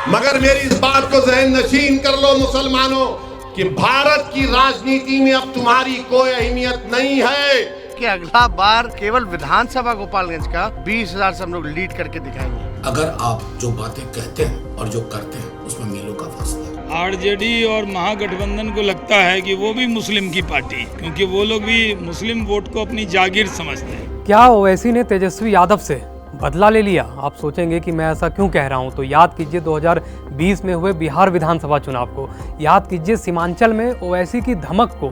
मगर मेरी इस बात को जहन नशीन कर लो मुसलमानों कि भारत की राजनीति में अब तुम्हारी कोई अहमियत नहीं है कि अगला बार केवल विधानसभा गोपालगंज का 20,000 से हम लोग लीड करके दिखाएंगे। अगर आप जो बातें कहते हैं और जो करते हैं उसमें मीलों का फासला है। आरजेडी और महागठबंधन को लगता है कि वो भी मुस्लिम की पार्टी है, क्योंकि वो लोग भी मुस्लिम वोट को अपनी जागीर समझते हैं। क्या ओवैसी ने तेजस्वी यादव से बदला ले लिया? आप सोचेंगे कि मैं ऐसा क्यों कह रहा हूं, तो याद कीजिए 2020 में हुए बिहार विधानसभा चुनाव को। याद कीजिए सीमांचल में ओवैसी की धमक को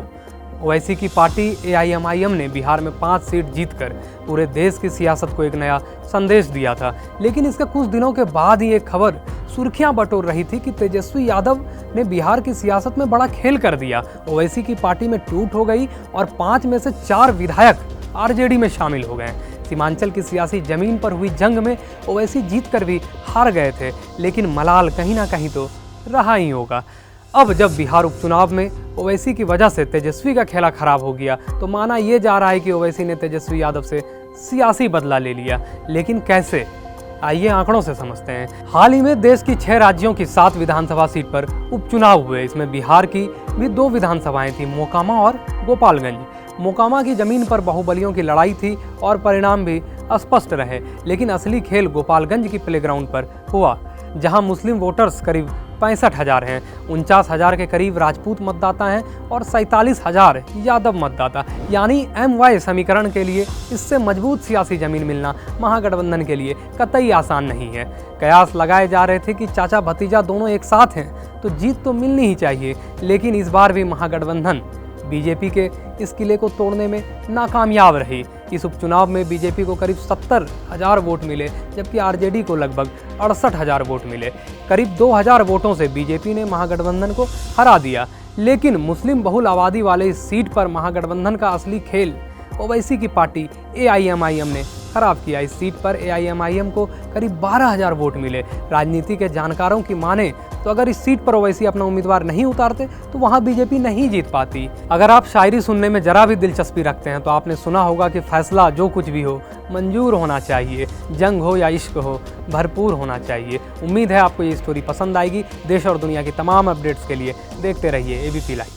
ओवैसी की पार्टी AIMIM ने बिहार में 5 सीट जीतकर पूरे देश की सियासत को एक नया संदेश दिया था। लेकिन इसके कुछ दिनों के बाद ही एक खबर सुर्खियां बटोर रही थी कि तेजस्वी यादव ने बिहार की सियासत में बड़ा खेल कर दिया। ओवैसी की पार्टी में टूट हो गई और 5 में से 4 विधायक RJD में शामिल हो गए। सीमांचल की सियासी जमीन पर हुई जंग में ओवैसी जीत कर भी हार गए थे, लेकिन मलाल कहीं ना कहीं तो रहा ही होगा। अब जब बिहार उपचुनाव में ओवैसी की वजह से तेजस्वी का खेला खराब हो गया, तो माना यह जा रहा है कि ओवैसी ने तेजस्वी यादव से सियासी बदला ले लिया। लेकिन कैसे? आइए आंकड़ों से समझते हैं। हाल ही में देश की 6 राज्यों की 7 विधानसभा सीट पर उपचुनाव हुए। इसमें बिहार की भी 2 विधानसभाएं थी, मोकामा और गोपालगंज। मोकामा की जमीन पर बाहुबलियों की लड़ाई थी और परिणाम भी स्पष्ट रहे। लेकिन असली खेल गोपालगंज की प्लेग्राउंड पर हुआ, जहां मुस्लिम वोटर्स करीब 65,000 हैं, 49,000 के करीब राजपूत मतदाता हैं और 47,000 यादव मतदाता। यानी MY समीकरण के लिए इससे मजबूत सियासी जमीन मिलना महागठबंधन के लिए कतई आसान नहीं है। कयास लगाए जा रहे थे कि चाचा भतीजा दोनों एक साथ हैं तो जीत तो मिलनी ही चाहिए, लेकिन इस बार भी महागठबंधन बीजेपी के इस किले को तोड़ने में नाकामयाब रही। इस उपचुनाव में बीजेपी को करीब 70,000 वोट मिले, जबकि RJD को लगभग 68,000 वोट मिले। करीब 2,000 वोटों से बीजेपी ने महागठबंधन को हरा दिया। लेकिन मुस्लिम बहुल आबादी वाले इस सीट पर महागठबंधन का असली खेल ओवैसी की पार्टी AIMIM ने खराब किया। इस सीट पर AIMIM को करीब 12,000 वोट मिले। राजनीति के जानकारों की माने तो अगर इस सीट पर ओवैसी अपना उम्मीदवार नहीं उतारते तो वहां बीजेपी नहीं जीत पाती। अगर आप शायरी सुनने में जरा भी दिलचस्पी रखते हैं तो आपने सुना होगा कि फैसला जो कुछ भी हो मंजूर होना चाहिए, जंग हो या इश्क हो भरपूर होना चाहिए। उम्मीद है आपको ये स्टोरी पसंद आएगी। देश और दुनिया की तमाम अपडेट्स के लिए देखते रहिए ABP लाइव।